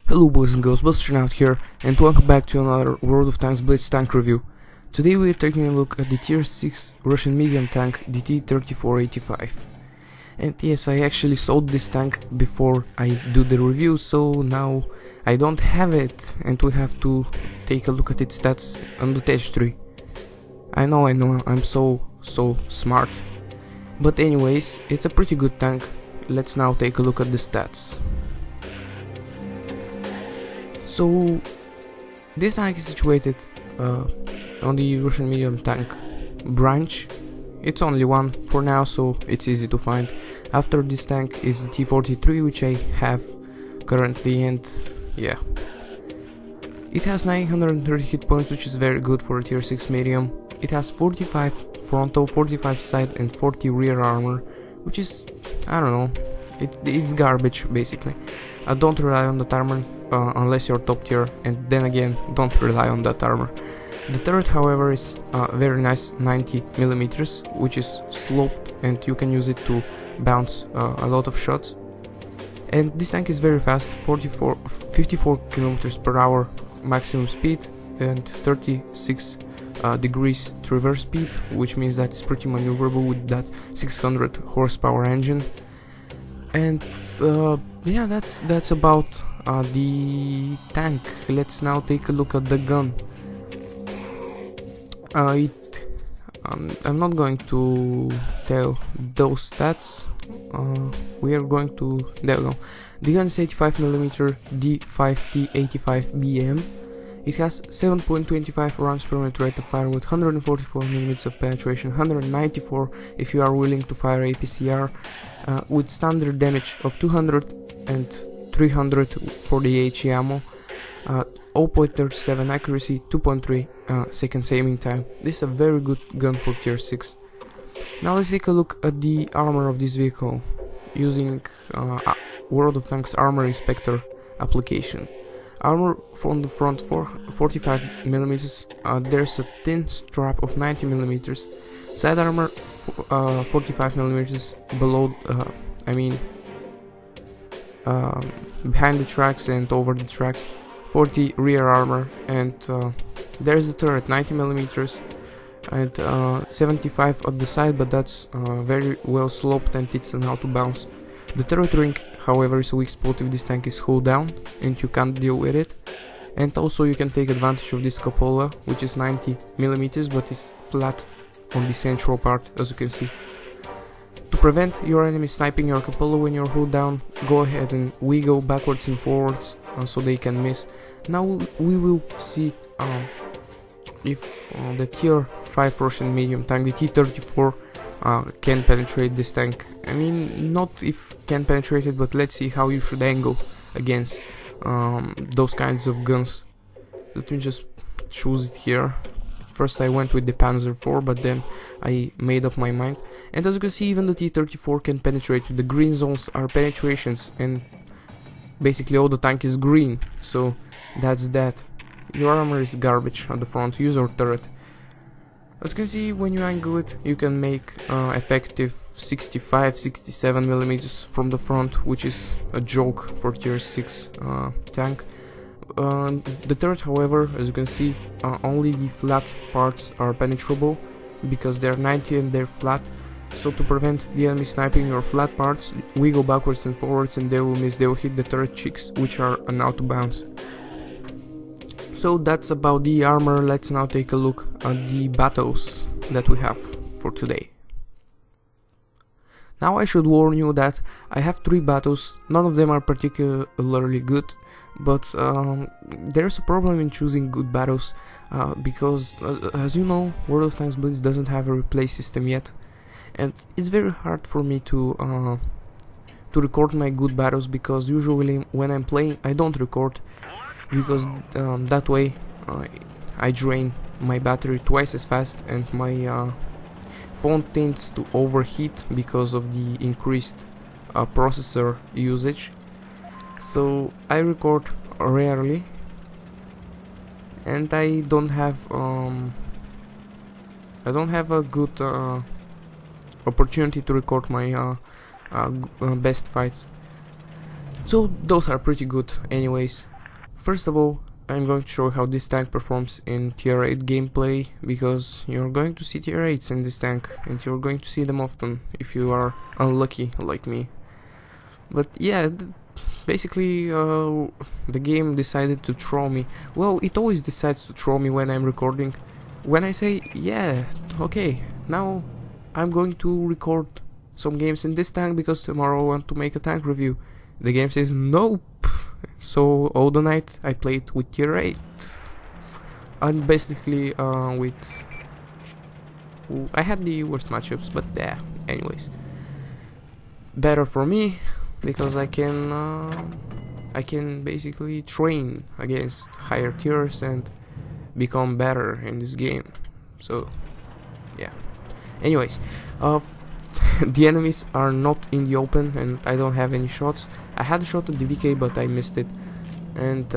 Hello boys and girls, Buster out here, and welcome back to another WoT Blitz tank review. Today we are taking a look at the tier 6 Russian medium tank, the T-34-85. And yes, I actually sold this tank before I do the review, so now I don't have it, and we have to take a look at its stats on the test tree. I know, I'm so smart. But anyways, it's a pretty good tank. Let's now take a look at the stats. So, this tank is situated on the Russian medium tank branch. It's only one for now, so it's easy to find. After this tank is the T-43, which I have currently, and yeah. It has 930 hit points, which is very good for a tier 6 medium. It has 45 frontal, 45 side and 40 rear armor, which is, I don't know, it's garbage basically. Don't rely on that armor unless you're top tier, and then again, don't rely on that armor. The turret, however, is very nice, 90 millimeters, which is sloped, and you can use it to bounce a lot of shots. And this tank is very fast, 54 kilometers per hour maximum speed and 36 degrees traverse speed, which means that it's pretty maneuverable with that 600 horsepower engine. And yeah, that's about the tank. Let's now take a look at the gun. I'm not going to tell those stats. We are going to, there we go. The gun is 85mm D5T-85 BM. It has 7.25 rounds per minute rate of fire with 144mm of penetration, 194 if you are willing to fire APCR, with standard damage of 200 and 300 for the HE ammo, 0.37 accuracy, 2.3 seconds aiming time. This is a very good gun for tier 6. Now let's take a look at the armor of this vehicle using WoT Armor Inspector application. Armor from the front 45mm, there's a thin strap of 90mm, side armor 45mm below, behind the tracks and over the tracks, 40 rear armor, and there's the turret 90mm and 75 at the side, but that's very well sloped and it's an auto bounce. The turret ring, however, is a weak spot if this tank is hull down and you can't deal with it. And also you can take advantage of this cupola, which is 90mm but is flat on the central part, as you can see. To prevent your enemy sniping your cupola when you're hull down, go ahead and wiggle backwards and forwards so they can miss. Now we will see if the tier 5 Russian medium tank, the T-34, can penetrate this tank. I mean, not if can penetrate it, but let's see how you should angle against those kinds of guns. Let me just choose it here. First I went with the Panzer IV, but then I made up my mind. And as you can see, even the T-34 can penetrate. The green zones are penetrations, and basically all the tank is green, so that's that. Your armor is garbage at the front, use your turret. As you can see, when you angle it, you can make effective 65-67mm from the front, which is a joke for tier 6 tank. The turret, however, as you can see, only the flat parts are penetrable because they're 90 and they're flat. So to prevent the enemy sniping your flat parts, wiggle backwards and forwards and they will miss. They will hit the turret cheeks, which are an auto bounce. So that's about the armor. Let's now take a look at the battles that we have for today. Now I should warn you that I have 3 battles. None of them are particularly good, but there's a problem in choosing good battles because as you know, WoT Blitz doesn't have a replay system yet, and it's very hard for me to record my good battles, because usually when I'm playing I don't record, because that way I drain my battery twice as fast and my phone tends to overheat because of the increased processor usage. So I record rarely, and I don't have a good opportunity to record my best fights. So those are pretty good anyways. First of all, I'm going to show how this tank performs in tier 8 gameplay, because you're going to see tier 8s in this tank, and you're going to see them often if you are unlucky like me. But yeah, basically the game decided to throw me. Well, it always decides to throw me when I'm recording. When I say, yeah, okay, now I'm going to record some games in this tank because tomorrow I want to make a tank review, the game says nope. So all the night I played with tier 8, and basically I had the worst matchups, but yeah, anyways, better for me because I can basically train against higher tiers and become better in this game. So yeah, anyways, the enemies are not in the open and I don't have any shots. I had a shot at the VK but I missed it, and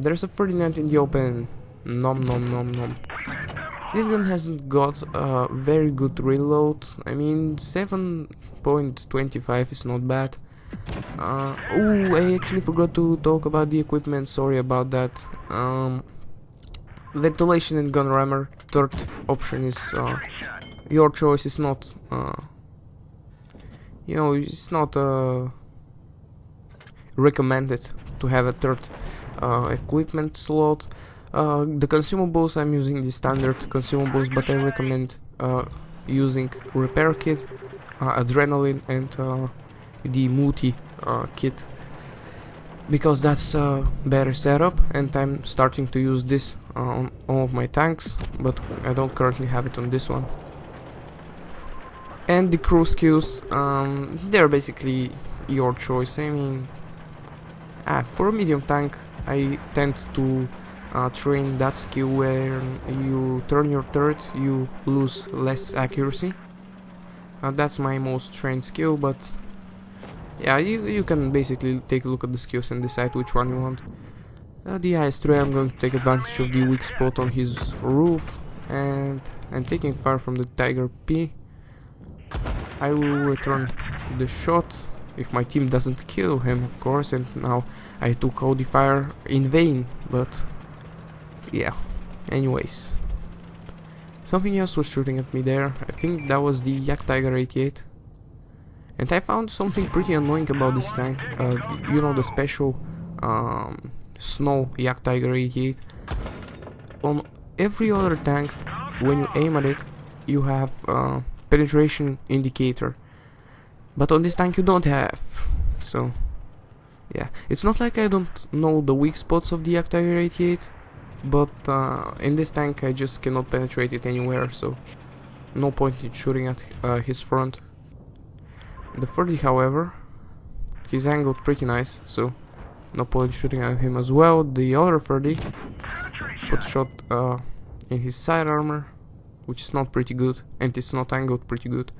there's a 39 in the open. Nom nom nom nom. This gun hasn't got a very good reload. I mean, 7.25 is not bad. Oh, I actually forgot to talk about the equipment, sorry about that. Ventilation and gun rammer, third option is your choice. Is not you know, it's not recommended to have a third equipment slot. The consumables, I'm using the standard consumables, but I recommend using repair kit, adrenaline, and the WoT kit, because that's a better setup, and I'm starting to use this on all of my tanks, but I don't currently have it on this one. And the crew skills, they're basically your choice. I mean, for a medium tank I tend to train that skill where you turn your turret, you lose less accuracy. That's my most trained skill, but yeah, you can basically take a look at the skills and decide which one you want. The IS-3, I'm going to take advantage of the weak spot on his roof, and I'm taking fire from the Tiger P. I will return the shot if my team doesn't kill him, of course, and now I took all the fire in vain, but yeah, anyways. Something else was shooting at me there. I think that was the WoT-Blitz. And I found something pretty annoying about this tank. You know, the special snow WoT-Blitz. On every other tank, when you aim at it, you have penetration indicator, but on this tank you don't have. So yeah, it's not like I don't know the weak spots of the WoT-Blitz, but in this tank I just cannot penetrate it anywhere, so no point in shooting at his front. The 30, however, he's angled pretty nice, so no point shooting at him as well. The other 30 put shot in his side armor, which is not pretty good, and it's not angled pretty good,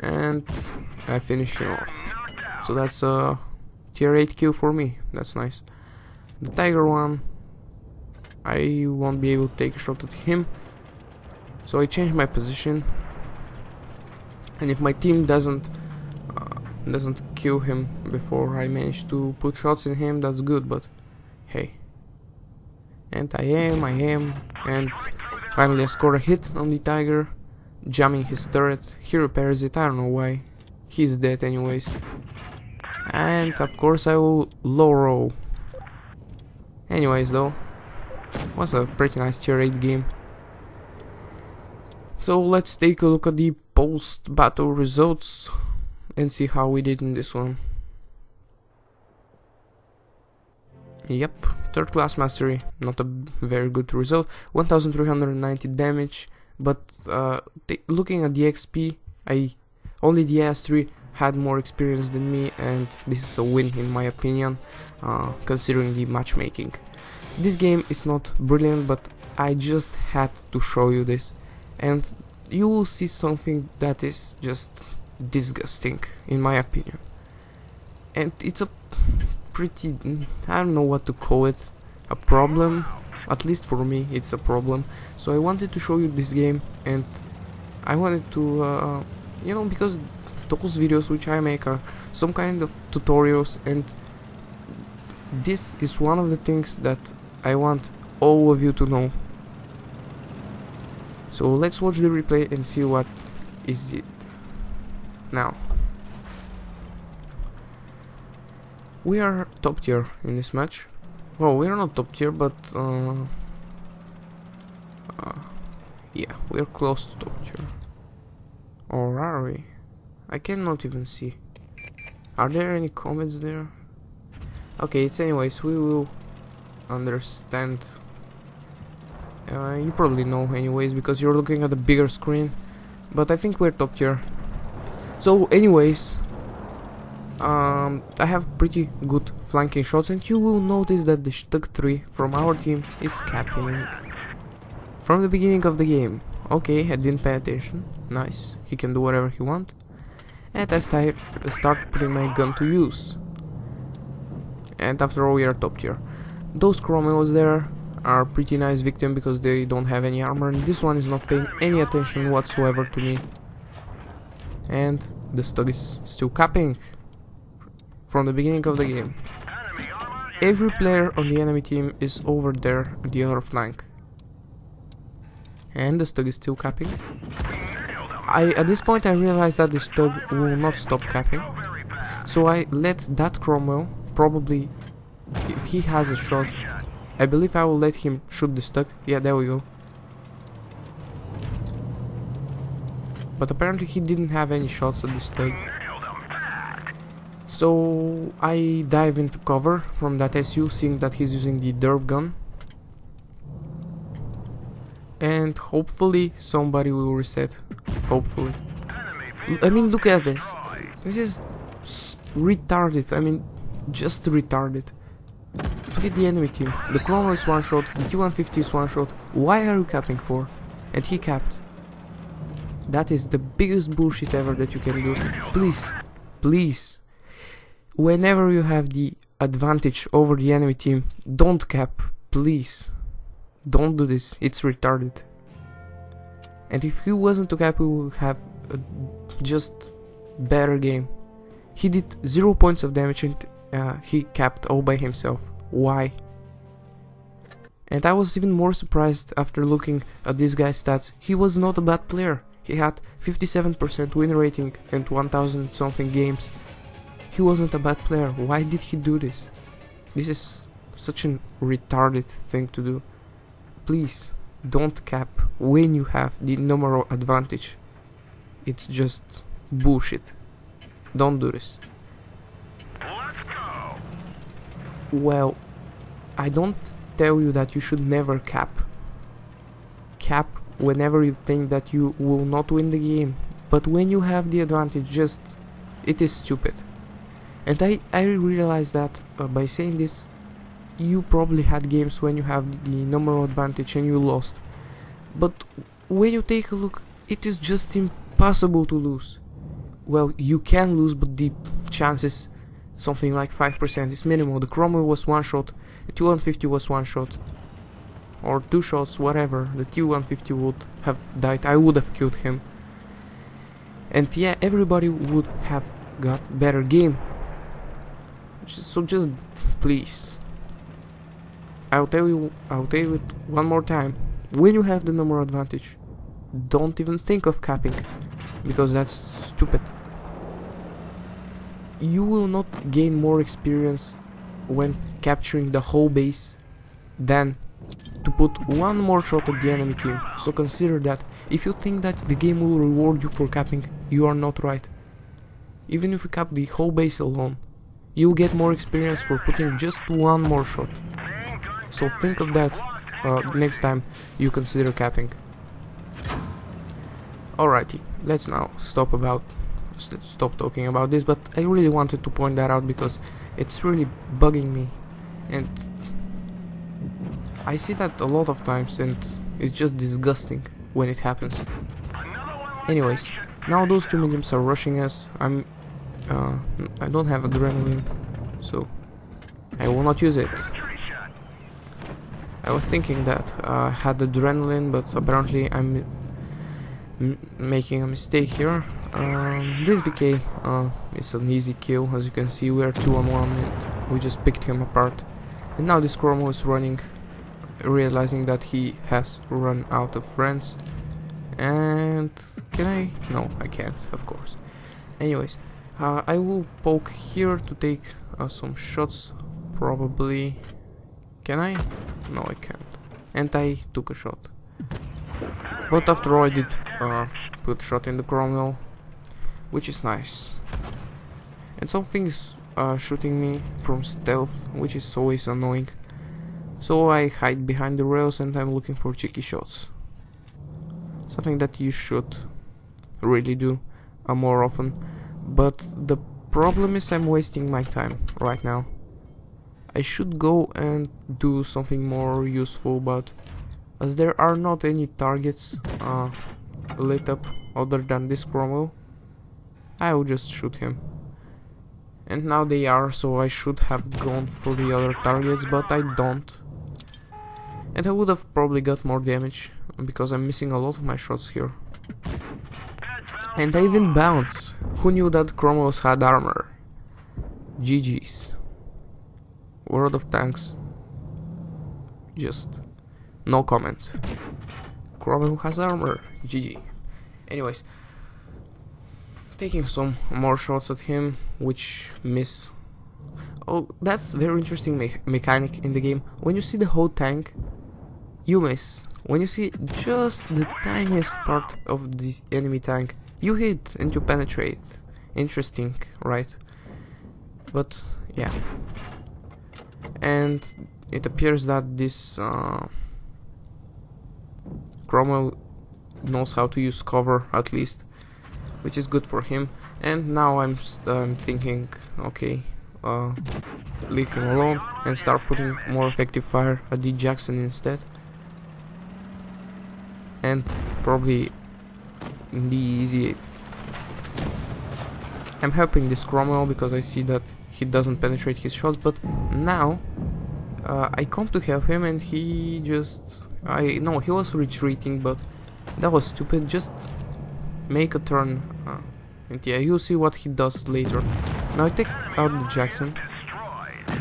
and I finished him off. So that's a tier 8 kill for me. That's nice. The Tiger one, I won't be able to take a shot at him, so I changed my position, and if my team doesn't kill him before I manage to put shots in him, that's good, but hey. And I am, and finally I scored a hit on the Tiger, jamming his turret. He repairs it, I don't know why. He's dead anyways. And of course I will low roll. Anyways though, was a pretty nice tier 8 game. So let's take a look at the post-battle results and see how we did in this one. Yep, third class mastery, not a very good result. 1390 damage, but looking at the XP, only the IS-3 had more experience than me, and this is a win in my opinion, considering the matchmaking. This game is not brilliant, but I just had to show you this, and you will see something that is just disgusting in my opinion. And it's a pretty, I don't know what to call it, a problem. At least for me it's a problem. So I wanted to show you this game, and I wanted to you know, because those videos which I make are some kind of tutorials, and This is one of the things that I want all of you to know. So let's watch the replay and see what is it. Now, we are top tier in this match. Well, we are not top tier, but yeah, we are close to top tier. Or are we? I cannot even see. Are there any comments there? Okay, it's anyways, we will understand. You probably know anyways because you're looking at the bigger screen, but I think we're top tier. So anyways, I have pretty good flanking shots, and you will notice that the Stug 3 from our team is capping from the beginning of the game. Okay, I didn't pay attention. Nice, he can do whatever he wants. And I start putting my gun to use. And after all, we are top tier. Those Chromeos there are pretty nice victim because they don't have any armor, and this one is not paying any attention whatsoever to me. And the Stug is still capping from the beginning of the game. Every player on the enemy team is over there on the other flank. And the Stug is still capping. At this point I realized that the Stug will not stop capping. So I let that Cromwell, probably if he has a shot, I believe I will let him shoot the Stug. Yeah, there we go. But apparently he didn't have any shots at the Stug. So I dive into cover from that SU, seeing that he's using the derp gun. And hopefully somebody will reset. Hopefully. I mean, look at this. This is retarded. I mean, just retarded. Look at the enemy team. The Chrono is one shot, the T-150 is one shot. Why are you capping for? And he capped. That is the biggest bullshit ever that you can do. Please, please, whenever you have the advantage over the enemy team, don't cap. Please, don't do this. It's retarded. And if he wasn't to cap, we would have a just better game. He did 0 points of damage and he capped all by himself. Why? And I was even more surprised after looking at this guy's stats. He was not a bad player. He had 57% win rating and 1000 something games. He wasn't a bad player. Why did he do this? This is such a retarded thing to do. Please, don't cap when you have the numerical advantage. It's just bullshit. Don't do this. Let's go. Well, I don't tell you that you should never cap. Cap whenever you think that you will not win the game. But when you have the advantage, just... it is stupid. And I realized that by saying this, you probably had games when you have the numerical advantage and you lost. But when you take a look, it is just impossible to lose. Well, you can lose, but the chances, something like 5% is minimal. The Cromwell was one shot, the T-150 was one shot, or two shots, whatever. The T-150 would have died, I would have killed him. And yeah, everybody would have got better game. So just, please, I'll tell you it one more time. When you have the number advantage, don't even think of capping, because that's stupid. You will not gain more experience when capturing the whole base than to put one more shot at the enemy team. So consider that. If you think that the game will reward you for capping, you are not right. Even if you cap the whole base alone, you will get more experience for putting just one more shot. So think of that next time you consider capping. Alrighty, let's now stop talking about this, but I really wanted to point that out because it's really bugging me, and I see that a lot of times, and it's just disgusting when it happens. Anyways, now those two mediums are rushing us. I don't have adrenaline, so I will not use it. I was thinking that I had adrenaline, but apparently I'm making a mistake here. This VK is an easy kill. As you can see, we are 2-on-1 and we just picked him apart. And now this Chromo is running, realizing that he has run out of friends. And can I? No, I can't, of course. Anyways, I will poke here to take some shots, probably. Can I? No, I can't. And I took a shot. But after all, I did put a shot in the Chromo, which is nice. And something is shooting me from stealth, which is always annoying. So I hide behind the rails and I'm looking for cheeky shots. Something that you should really do more often. But the problem is I'm wasting my time right now. I should go and do something more useful, but as there are not any targets lit up other than this Chromo, I will just shoot him. And now they are, so I should have gone for the other targets, but I don't. And I would have probably got more damage, because I'm missing a lot of my shots here. And I even bounce. Who knew that Chromos had armor? GG's. World of Tanks. Just no comment. Chromo has armor. GG. Anyways, taking some more shots at him, which miss. Oh, that's very interesting mechanic in the game. When you see the whole tank, you miss. When you see just the tiniest part of this enemy tank, you hit and you penetrate. Interesting, right? But yeah. And it appears that this Chromo knows how to use cover, at least, which is good for him. And now I'm thinking, okay, leave him alone and start putting more effective fire at the Jackson instead. And probably the Easy 8. I'm helping this Chromo because I see that he doesn't penetrate his shots, but now I come to help him and he just... no, he was retreating, but that was stupid. Just make a turn and yeah, you'll see what he does later. Now I take out the Jackson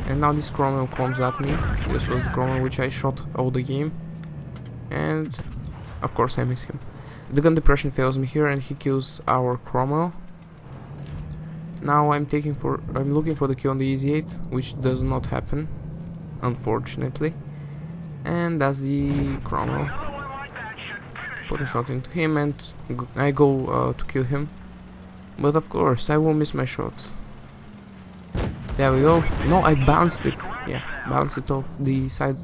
and now this Chromo comes at me. This was the Chromo which I shot all the game and of course I miss him. The gun depression fails me here and he kills our Chromo. Now I'm looking for the kill on the Easy 8, which does not happen, unfortunately. And that's the Chromo. Put a shot into him and I go to kill him. But of course I will miss my shot. There we go. No, I bounced it. Yeah, bounced it off the side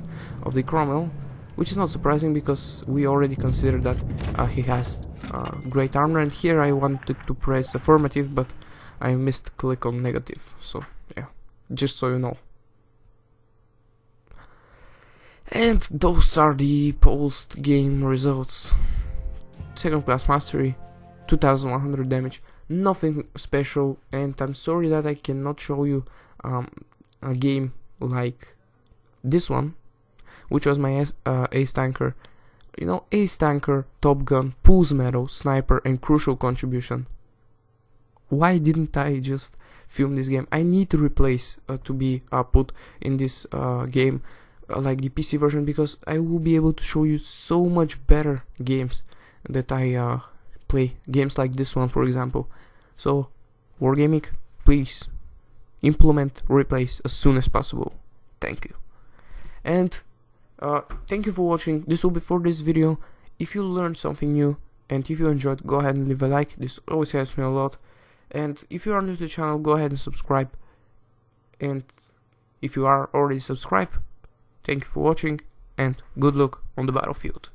of the Chromo, which is not surprising because we already considered that he has great armor. And here I wanted to press affirmative, but I missed click on negative. So yeah, just so you know. And those are the post-game results. Second class mastery, 2100 damage, nothing special, and I'm sorry that I cannot show you a game like this one, which was my ace tanker. You know, ace tanker, top gun, pulls metal, sniper, and crucial contribution. Why didn't I just film this game? I need to replace to be put in this game like the PC version, because I will be able to show you so much better games that I play. Games like this one, for example. So, Wargaming, please implement replays as soon as possible. Thank you. And thank you for watching. This will be for this video. If you learned something new and if you enjoyed, go ahead and leave a like. This always helps me a lot. And if you are new to the channel, go ahead and subscribe. And if you are already subscribed, thank you for watching and good luck on the battlefield.